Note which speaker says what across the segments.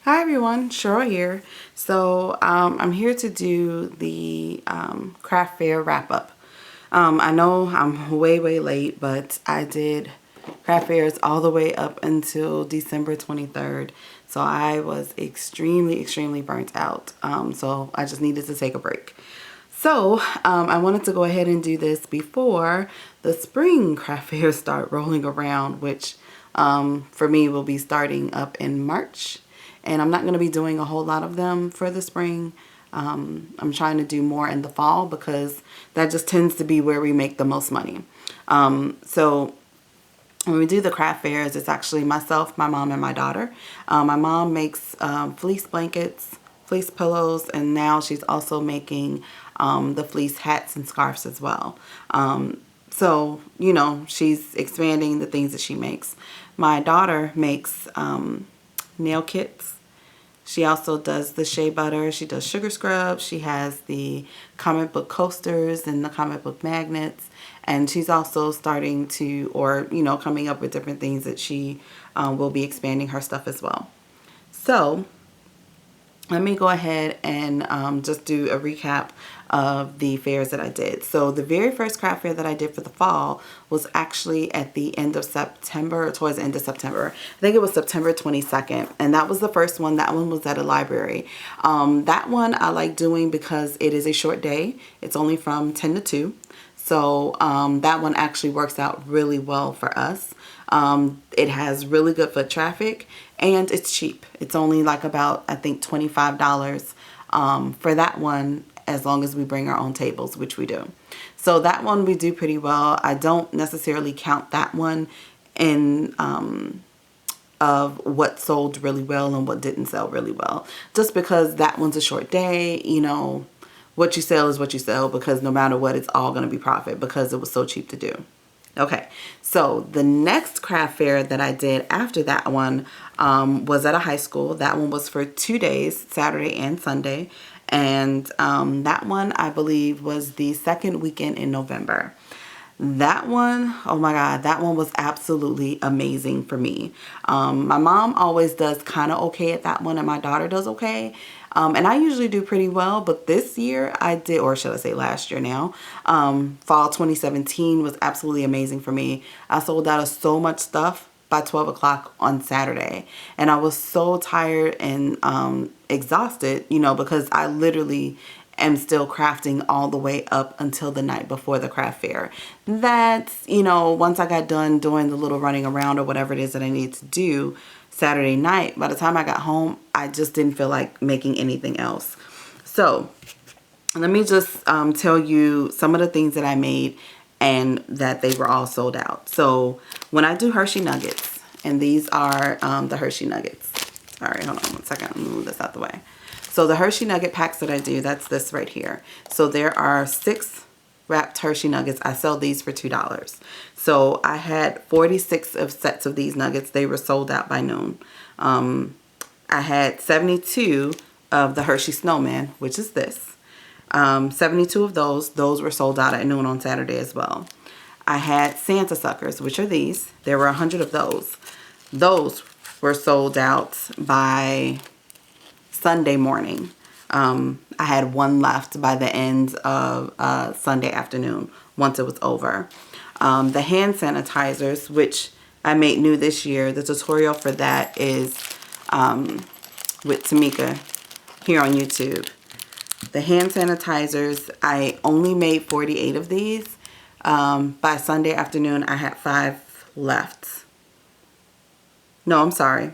Speaker 1: Hi everyone, Sheryl here. So I'm here to do the craft fair wrap up. I know I'm way late, but I did craft fairs all the way up until December 23rd. So I was extremely burnt out. So I just needed to take a break. So I wanted to go ahead and do this before the spring craft fairs start rolling around, which for me will be starting up in March. And I'm not going to be doing a whole lot of them for the spring. I'm trying to do more in the fall because that just tends to be where we make the most money. So when we do the craft fairs, it's actually myself, my mom, and my daughter. My mom makes fleece blankets, fleece pillows, and now she's also making the fleece hats and scarves as well. So, you know, she's expanding the things that she makes. My daughter makes nail kits. She also does the shea butter. She does sugar scrubs. She has the comic book coasters and the comic book magnets. And she's also starting to, or, you know, coming up with different things that she will be expanding her stuff as well. So let me go ahead and just do a recap of the fairs that I did. So the very first craft fair that I did for the fall was actually at the end of September, or towards the end of September. I think it was September 22nd, and that was the first one. That one was at a library. That one I like doing because it is a short day. It's only from 10 to 2. So that one actually works out really well for us. It has really good foot traffic and it's cheap. It's only like about, I think, $25 for that one, as long as we bring our own tables, which we do. So that one we do pretty well. I don't necessarily count that one in of what sold really well and what didn't sell really well, just because that one's a short day. You know, what you sell is what you sell, because no matter what, it's all going to be profit because it was so cheap to do. Okay, so the next craft fair that I did after that one was at a high school. That one was for 2 days, Saturday and Sunday. And that one, I believe, was the second weekend in November. That one, oh my God, that one was absolutely amazing for me. My mom always does kind of okay at that one, and my daughter does okay. And I usually do pretty well, but this year I did, or should I say last year now, fall 2017 was absolutely amazing for me. I sold out of so much stuff by 12 o'clock on Saturday. And I was so tired and exhausted, you know, because I literally am still crafting all the way up until the night before the craft fair. That's, you know, once I got done doing the little running around or whatever it is that I need to do Saturday night, by the time I got home, I just didn't feel like making anything else. So let me just tell you some of the things that I made and that they were all sold out. So when I do Hershey Nuggets, and these are the Hershey Nuggets. All right, hold on one second. Let me move this out the way. So the Hershey Nugget packs that I do, that's this right here. So there are 6 wrapped Hershey Nuggets. I sell these for $2. So I had 46 of sets of these nuggets. They were sold out by noon. I had 72 of the Hershey Snowman, which is this. 72 of those. Those were sold out at noon on Saturday as well. I had Santa Suckers, which are these. There were 100 of those. Those were sold out by Sunday morning. I had 1 left by the end of Sunday afternoon once it was over. The hand sanitizers, which I made new this year, the tutorial for that is with Tamika here on YouTube. The hand sanitizers, I only made 48 of these. By Sunday afternoon, I had 5 left. No, I'm sorry.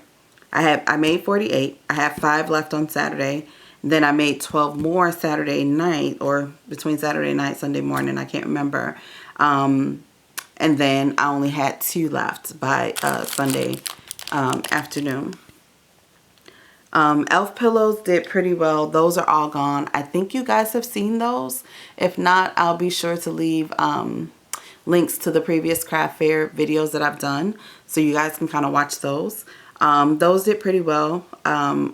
Speaker 1: I made 48. I had 5 left on Saturday. Then I made 12 more Saturday night, or between Saturday night, Sunday morning. I can't remember. And then I only had 2 left by Sunday afternoon. Elf pillows did pretty well. Those are all gone. I think you guys have seen those. If not, I'll be sure to leave links to the previous craft fair videos that I've done, so you guys can kind of watch those. Those did pretty well.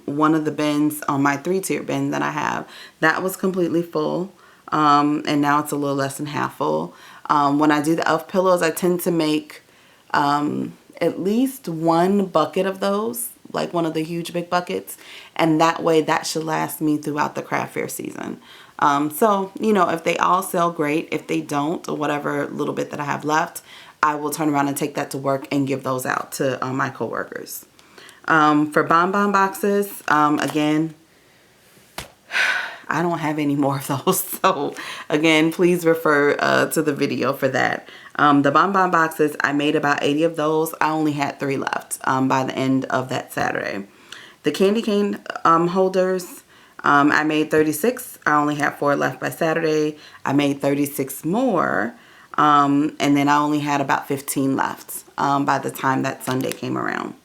Speaker 1: One of the bins on my 3-tier bin that I have, that was completely full. And now it's a little less than half full. When I do the elf pillows, I tend to make at least 1 bucket of those, like one of the huge big buckets. And that way that should last me throughout the craft fair season. So, you know, if they all sell, great. If they don't, or whatever little bit that I have left, I will turn around and take that to work and give those out to my coworkers. For bonbon boxes, again, I don't have any more of those. So again, please refer to the video for that. The bonbon boxes, I made about 80 of those. I only had 3 left by the end of that Saturday. The candy cane holders, I made 36. I only had 4 left by Saturday. I made 36 more. And then I only had about 15 left by the time that Sunday came around.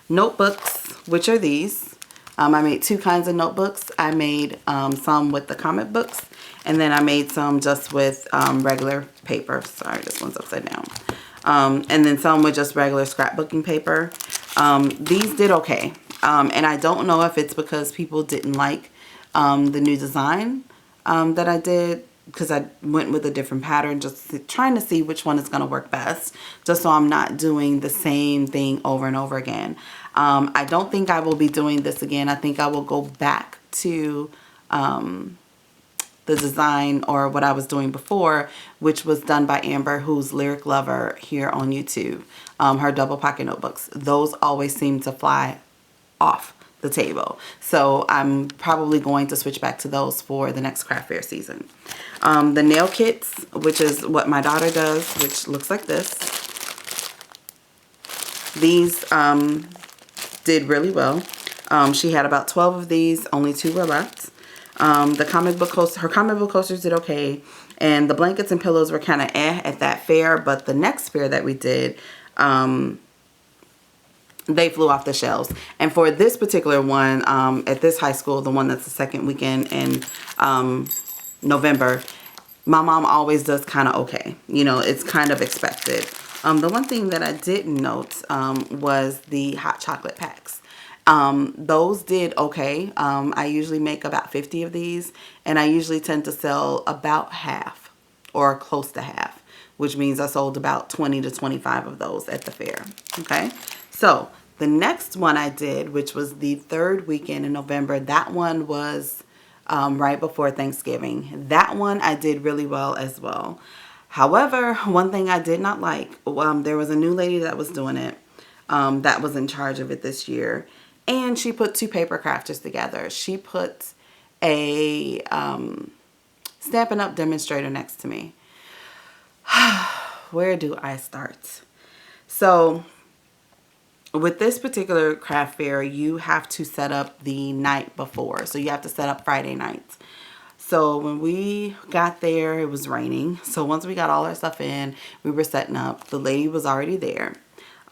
Speaker 1: Notebooks, which are these. I made 2 kinds of notebooks. I made some with the comic books, and then I made some just with regular paper. Sorry, this one's upside down. And then some with just regular scrapbooking paper. These did okay. And I don't know if it's because people didn't like the new design that I did, because I went with a different pattern, just trying to see which one is going to work best, just so I'm not doing the same thing over and over again. I don't think I will be doing this again. I think I will go back to the design or what I was doing before, which was done by Amber, who's Lyric Lover here on YouTube. Her double pocket notebooks. Those always seem to fly off the table. So I'm probably going to switch back to those for the next craft fair season. The nail kits, which is what my daughter does, which looks like this. These did really well. She had about 12 of these, only 2 were left. The comic book coaster, her comic book coasters did okay, and the blankets and pillows were kind of at that fair, but the next fair that we did, they flew off the shelves. And for this particular one, at this high school, the one that's the second weekend in November, my mom always does kind of okay. You know, it's kind of expected. The one thing that I didn't note was the hot chocolate packs. Those did okay. I usually make about 50 of these, and I usually tend to sell about half or close to half, which means I sold about 20 to 25 of those at the fair. Okay, so the next one I did, which was the 3rd weekend in November, that one was right before Thanksgiving. That one I did really well as well. However, one thing I did not like, there was a new lady that was doing it, that was in charge of it this year, and she put 2 paper crafters together. She put a Stampin' Up! Demonstrator next to me. Where do I start? So with this particular craft fair, you have to set up the night before. So you have to set up Friday nights. So when we got there, it was raining. So once we got all our stuff in, we were setting up. The lady was already there.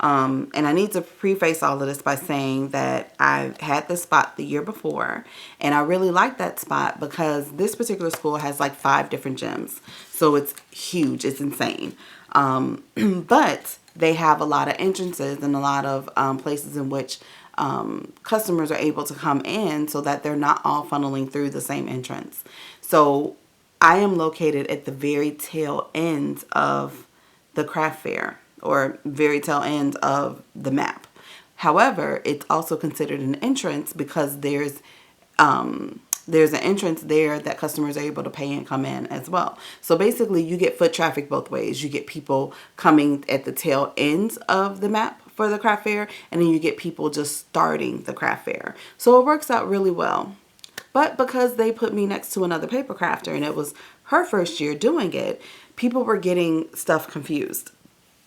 Speaker 1: And I need to preface all of this by saying that I had this spot the year before, and I really like that spot because this particular school has like 5 different gyms. So it's huge. It's insane. But they have a lot of entrances and a lot of places in which customers are able to come in so that they're not all funneling through the same entrance. So I am located at the very tail end of the craft fair, or very tail end of the map. However, it's also considered an entrance because there's an entrance there that customers are able to pay and come in as well. So basically you get foot traffic both ways. You get people coming at the tail end of the map for the craft fair, and then you get people just starting the craft fair. So it works out really well. But because they put me next to another paper crafter and it was her first year doing it, people were getting stuff confused.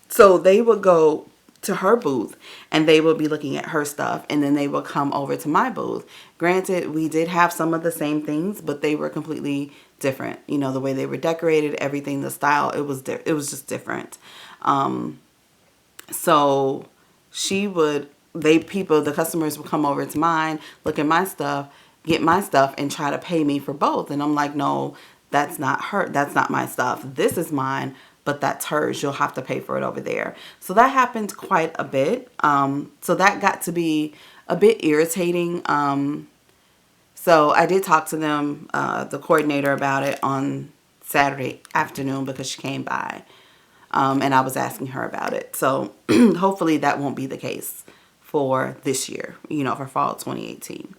Speaker 1: So they would go to her booth and they would be looking at her stuff, and then they would come over to my booth. Granted, we did have some of the same things, but they were completely different. You know, the way they were decorated, everything, the style, it was just different. So the customers would come over to mine, look at my stuff, get my stuff, and try to pay me for both. And I'm like, no, that's not her. That's not my stuff. This is mine, but that's hers. You'll have to pay for it over there. So that happened quite a bit. So that got to be a bit irritating. So I did talk to them, the coordinator, about it on Saturday afternoon because she came by. And I was asking her about it. So hopefully that won't be the case for this year, you know, for fall 2018.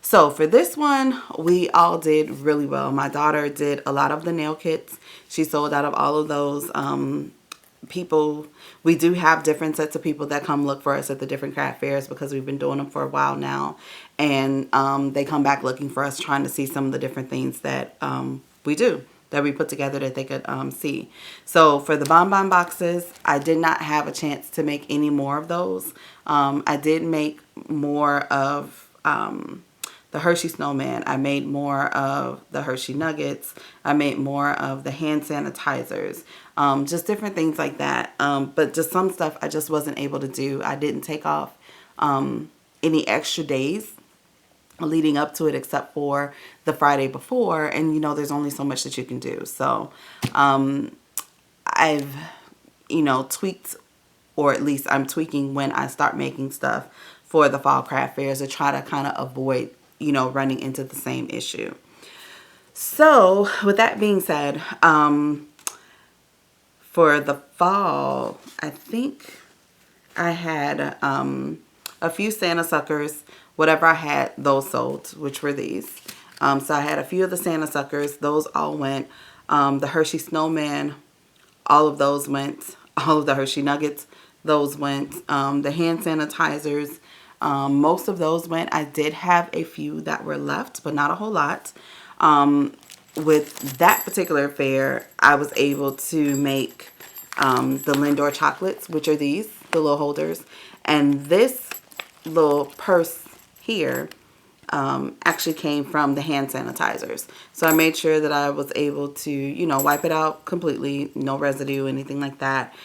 Speaker 1: So for this one, we all did really well. My daughter did a lot of the nail kits. She sold out of all of those. People, we do have different sets of people that come look for us at the different craft fairs because we've been doing them for a while now. And they come back looking for us, trying to see some of the different things that we do, that we put together that they could see. So for the bonbon boxes, I did not have a chance to make any more of those. I did make more of the Hershey Snowman. I made more of the Hershey Nuggets. I made more of the hand sanitizers. Just different things like that. But just some stuff I just wasn't able to do. I didn't take off any extra days leading up to it except for the Friday before. And, you know, there's only so much that you can do. So I've, you know, tweaked, or at least I'm tweaking when I start making stuff for the fall craft fairs to try to kind of avoid, you know, running into the same issue. So with that being said, for the fall, I think I had a few Santa suckers. Whatever I had, those sold, which were these. So I had a few of the Santa suckers. Those all went. The Hershey Snowman, all of those went. All of the Hershey Nuggets, those went. The hand sanitizers, most of those went. I did have a few that were left, but not a whole lot. With that particular fair, I was able to make the Lindor chocolates, which are these, the little holders. And this little purse here actually came from the hand sanitizers. So I made sure that I was able to, you know, wipe it out completely, no residue, anything like that.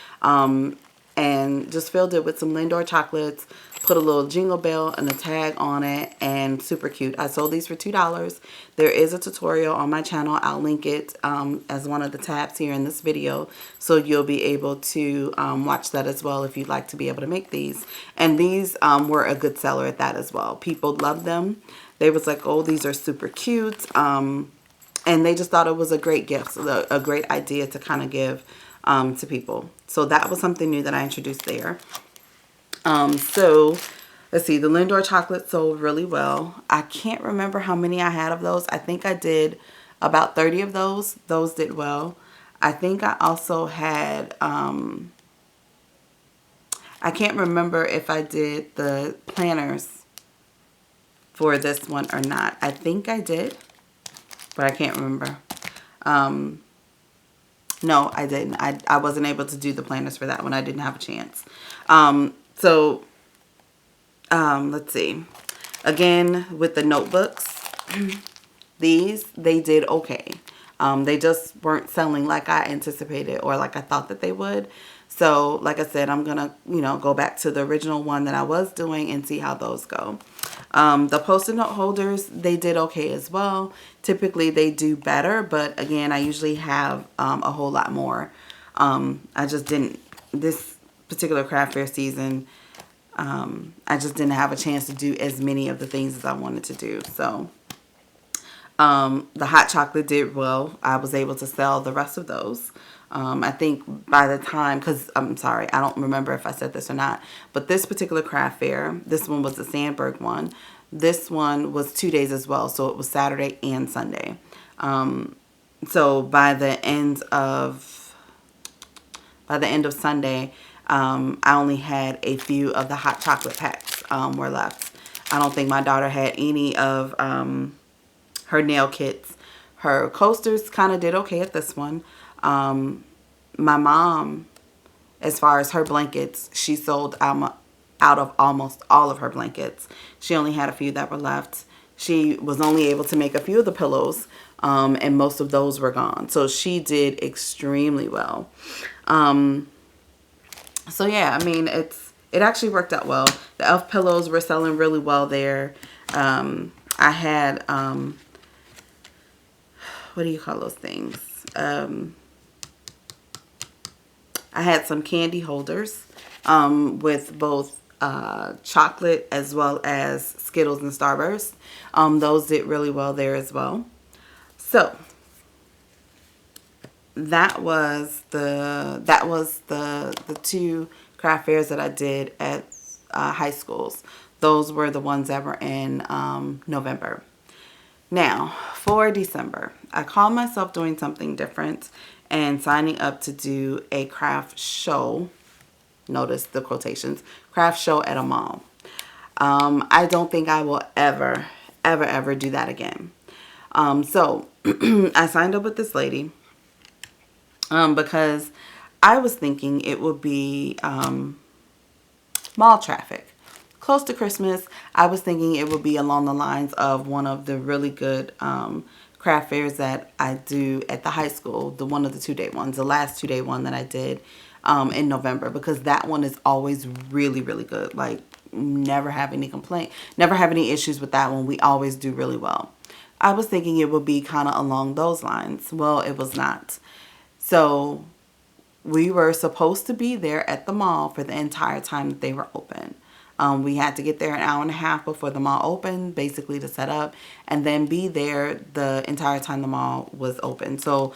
Speaker 1: And just filled it with some Lindor chocolates, put a little jingle bell and a tag on it, and super cute. I sold these for $2. There is a tutorial on my channel. I'll link it as one of the tabs here in this video, so you'll be able to watch that as well if you'd like to be able to make these. And these were a good seller at that as well. People loved them. They was like, oh, these are super cute. And they just thought it was a great gift, so a great idea to kind of give to people. So that was something new that I introduced there. So let's see, the Lindor chocolate sold really well. I can't remember how many I had of those. I think I did about 30 of those. Those did well. I think I also had, I can't remember if I did the planners for this one or not. I think I did, but I can't remember. No, I didn't. I wasn't able to do the planners for that one. I didn't have a chance. Let's see. Again, with the notebooks, these, they did okay. They just weren't selling like I anticipated or like I thought that they would. So, like I said, I'm going to, you know, go back to the original one that I was doing and see how those go. The Post-it note holders, they did okay as well. Typically, they do better, but again, I usually have a whole lot more. I just didn't, this particular craft fair season, I just didn't have a chance to do as many of the things as I wanted to do. So, the hot chocolate did well. I was able to sell the rest of those. I think by the time, because I'm sorry, I don't remember if I said this or not, but this particular craft fair, this one was the Sandberg one. This one was 2 days as well, so it was Saturday and Sunday. So by the end of Sunday, I only had a few of the hot chocolate packs were left. I don't think my daughter had any of her nail kits. Her coasters kind of did okay at this one. My mom, as far as her blankets, she sold out of almost all of her blankets. She only had a few that were left. She was only able to make a few of the pillows, and most of those were gone. So she did extremely well. So yeah, I mean, it actually worked out well. The elf pillows were selling really well there. I had, what do you call those things? I had some candy holders with both chocolate as well as Skittles and Starburst. Those did really well there as well. So that was the two craft fairs that I did at high schools. Those were the ones that were in November. Now, for December, I called myself doing something different and signing up to do a craft show. Notice the quotations, craft show at a mall. I don't think I will ever do that again. So I signed up with this lady because I was thinking it would be mall traffic. Close to Christmas, I was thinking it would be along the lines of one of the really good craft fairs that I do at the high school, one of the 2-day ones, the last 2-day one that I did in November, because that one is always really, really good. Like, never have any complaint, never have any issues with that one. We always do really well. I was thinking it would be kind of along those lines. Well, it was not. So we were supposed to be there at the mall for the entire time that they were open. We had to get there an hour and a half before the mall opened, basically to set up, and then be there the entire time the mall was open. So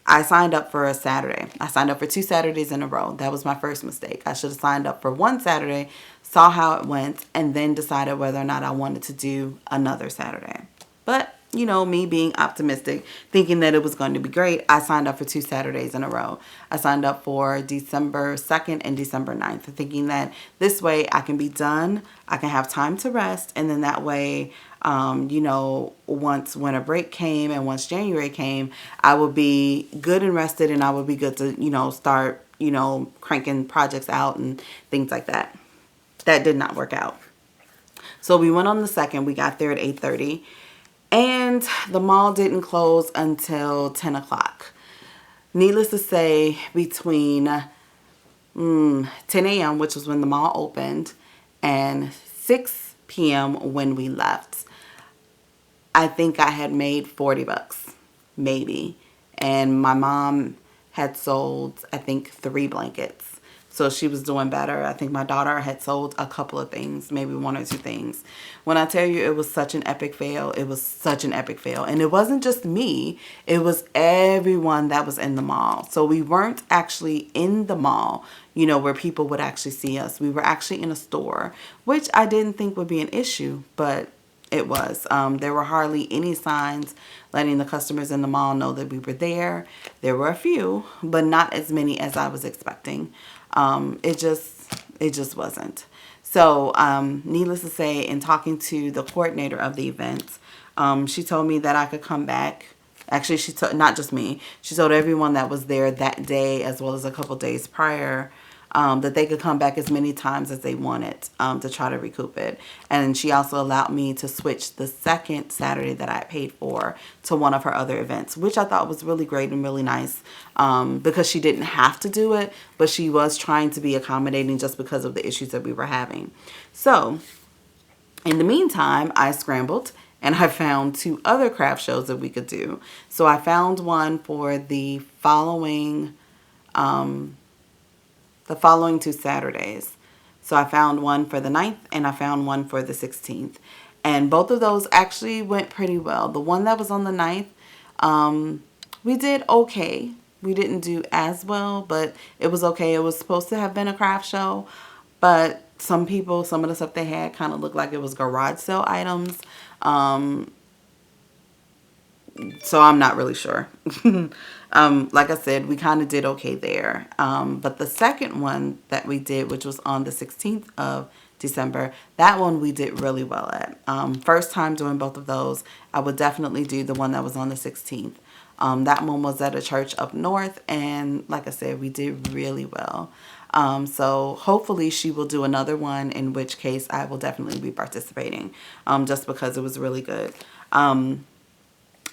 Speaker 1: I signed up for a Saturday. I signed up for 2 Saturdays in a row. That was my first mistake. I should have signed up for one Saturday, saw how it went, and then decided whether or not I wanted to do another Saturday. But, you know, me being optimistic, thinking that it was going to be great, I signed up for 2 Saturdays in a row. I signed up for December 2nd and December 9th, thinking that this way I can be done, I can have time to rest, and then that way, you know, once winter break came and once January came, I would be good and rested, and I would be good to, you know, start, you know, cranking projects out and things like that. That did not work out. So we went on the 2nd. We got there at 8:30. And the mall didn't close until 10 o'clock. Needless to say, between 10 a.m., which was when the mall opened, and 6 p.m. when we left, I think I had made $40, maybe. And my mom had sold, I think, 3 blankets. So she was doing better. I think my daughter had sold a couple of things, maybe 1 or 2 things. When I tell you it was such an epic fail, it was such an epic fail. And it wasn't just me. It was everyone that was in the mall. So we weren't actually in the mall, you know, where people would actually see us. We were actually in a store, which I didn't think would be an issue, but it was. There were hardly any signs letting the customers in the mall know that we were there. There were a few, but not as many as I was expecting. It just wasn't. So, needless to say, in talking to the coordinator of the events, she told me that I could come back. Actually, she told, not just me, she told everyone that was there that day, as well as a couple days prior, that they could come back as many times as they wanted to try to recoup it. And she also allowed me to switch the second Saturday that I paid for to one of her other events, which I thought was really great and really nice, because she didn't have to do it, but she was trying to be accommodating just because of the issues that we were having. So in the meantime, I scrambled and I found 2 other craft shows that we could do. So I found one for the following 2 Saturdays. So I found one for the 9th and I found one for the 16th. And both of those actually went pretty well. The one that was on the 9th, we did okay. We didn't do as well, but it was okay. It was supposed to have been a craft show, but some people, some of the stuff they had kind of looked like it was garage sale items. So I'm not really sure. Like I said, we kind of did okay there. But the second one that we did, which was on the 16th of December, that one we did really well at. First time doing both of those, I would definitely do the one that was on the 16th. That one was at a church up north, and like I said, we did really well. So hopefully she will do another one, in which case I will definitely be participating, just because it was really good.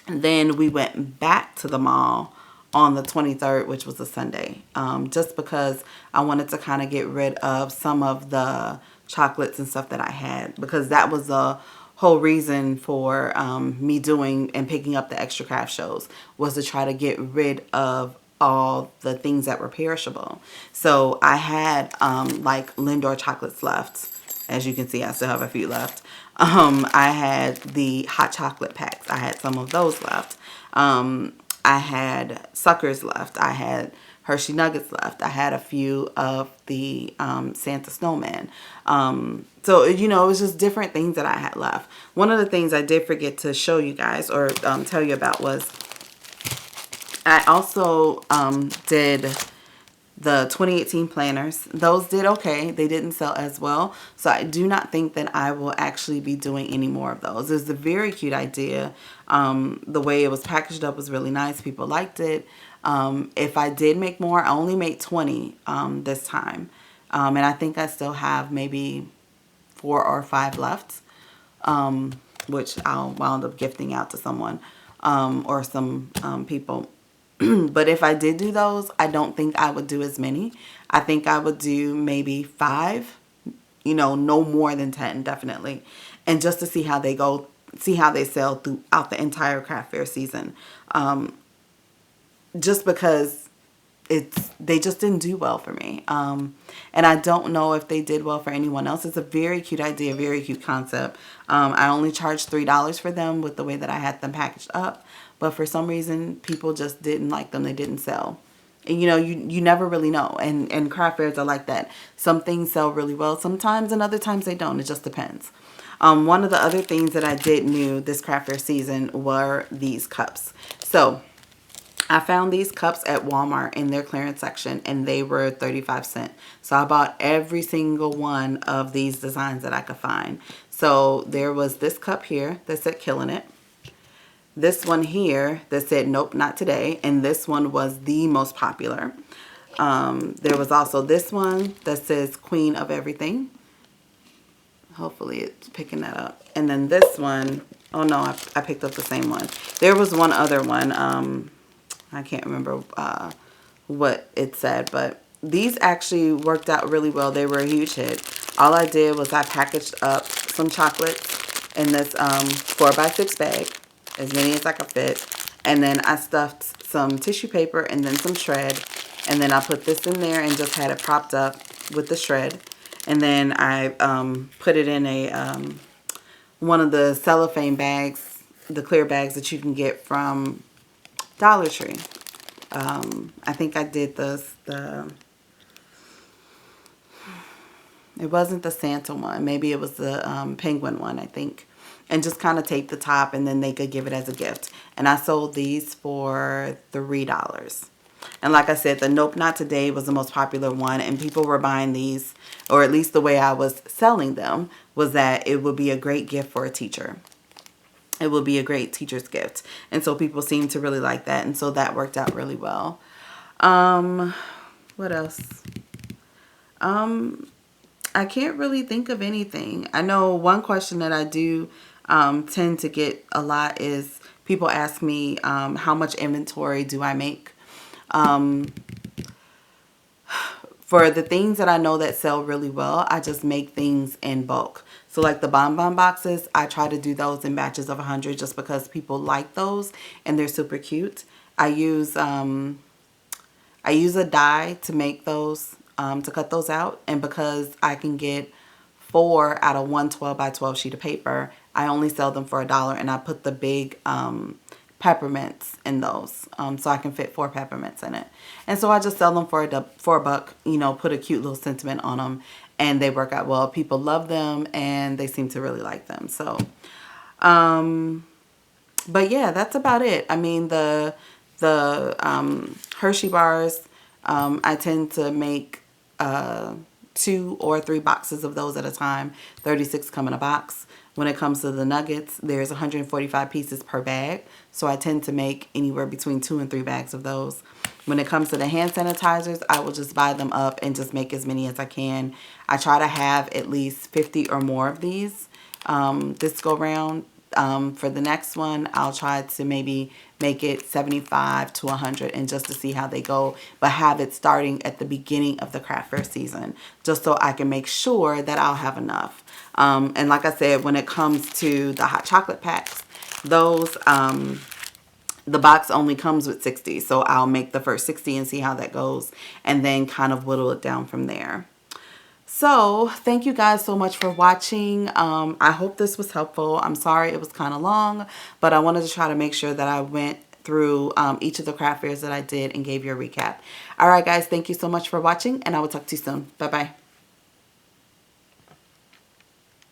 Speaker 1: Then we went back to the mall on the 23rd, which was a Sunday, just because I wanted to kind of get rid of some of the chocolates and stuff that I had, because that was the whole reason for me doing and picking up the extra craft shows, was to try to get rid of all the things that were perishable. So I had like Lindor chocolates left. As you can see, I still have a few left. I had the hot chocolate packs. I had some of those left. I had suckers left. I had Hershey Nuggets left. I had a few of the Santa Snowman. So, you know, it was just different things that I had left. One of the things I did forget to show you guys or tell you about was I also did the 2018 planners. Those did okay. They didn't sell as well. So I do not think that I will actually be doing any more of those. It was a very cute idea. The way it was packaged up was really nice. People liked it. If I did make more, I only made 20 this time. And I think I still have maybe 4 or 5 left, which I'll wound up gifting out to someone or some people. But if I did do those, I don't think I would do as many. I think I would do maybe 5, you know, no more than 10, definitely. And just to see how they go, see how they sell throughout the entire craft fair season. Just because they just didn't do well for me. And I don't know if they did well for anyone else. It's a very cute idea, very cute concept. I only charged $3 for them with the way that I had them packaged up. But for some reason, people just didn't like them. They didn't sell. And, you know, you never really know. And craft fairs are like that. Some things sell really well sometimes, and other times they don't. It just depends. One of the other things that I did new this craft fair season were these cups. So I found these cups at Walmart in their clearance section, and they were 35 cents. So I bought every single one of these designs that I could find. So there was this cup here that said Killing It. This one here that said Nope, Not Today. And this one was the most popular. There was also this one that says Queen of Everything. Hopefully it's picking that up. And then this one, oh no, I picked up the same one. There was one other one. I can't remember what it said, but these actually worked out really well. They were a huge hit. All I did was I packaged up some chocolates in this 4x6 bag, as many as I could fit. And then I stuffed some tissue paper and then some shred. And then I put this in there and just had it propped up with the shred. And then I put it in a one of the cellophane bags, the clear bags that you can get from Dollar Tree. I think I did it wasn't the Santa one. Maybe it was the penguin one, I think. And just kind of tape the top, and then they could give it as a gift. And I sold these for $3. And like I said, the Nope, Not Today was the most popular one, and people were buying these, or at least the way I was selling them was that it would be a great gift for a teacher. It would be a great teacher's gift. And so people seemed to really like that, and so that worked out really well. What else? I can't really think of anything. I know one question that I do tend to get a lot is people ask me how much inventory do I make? For the things that I know that sell really well, I just make things in bulk. So like the bonbon boxes, I try to do those in batches of 100 just because people like those and they're super cute. I use a die to make those, to cut those out. And because I can get 4 out of one 12 by 12 sheet of paper, I only sell them for $1, and I put the big peppermints in those, so I can fit 4 peppermints in it. And so I just sell them for a buck, you know, put a cute little sentiment on them, and they work out well. People love them, and they seem to really like them. So, but yeah, that's about it. I mean, the Hershey bars, I tend to make 2 or 3 boxes of those at a time. 36 come in a box. When it comes to the nuggets, there's 145 pieces per bag. So I tend to make anywhere between 2 and 3 bags of those. When it comes to the hand sanitizers, I will just buy them up and just make as many as I can. I try to have at least 50 or more of these this go round. For the next one, I'll try to maybe make it 75 to 100 and just to see how they go, but have it starting at the beginning of the craft fair season just so I can make sure that I'll have enough. And like I said, when it comes to the hot chocolate packs, those the box only comes with 60, so I'll make the first 60 and see how that goes and then kind of whittle it down from there. So thank you guys so much for watching. I hope this was helpful. I'm sorry it was kind of long, but I wanted to try to make sure that I went through each of the craft fairs that I did and gave you a recap. All right, guys, thank you so much for watching, and I will talk to you soon. Bye-bye.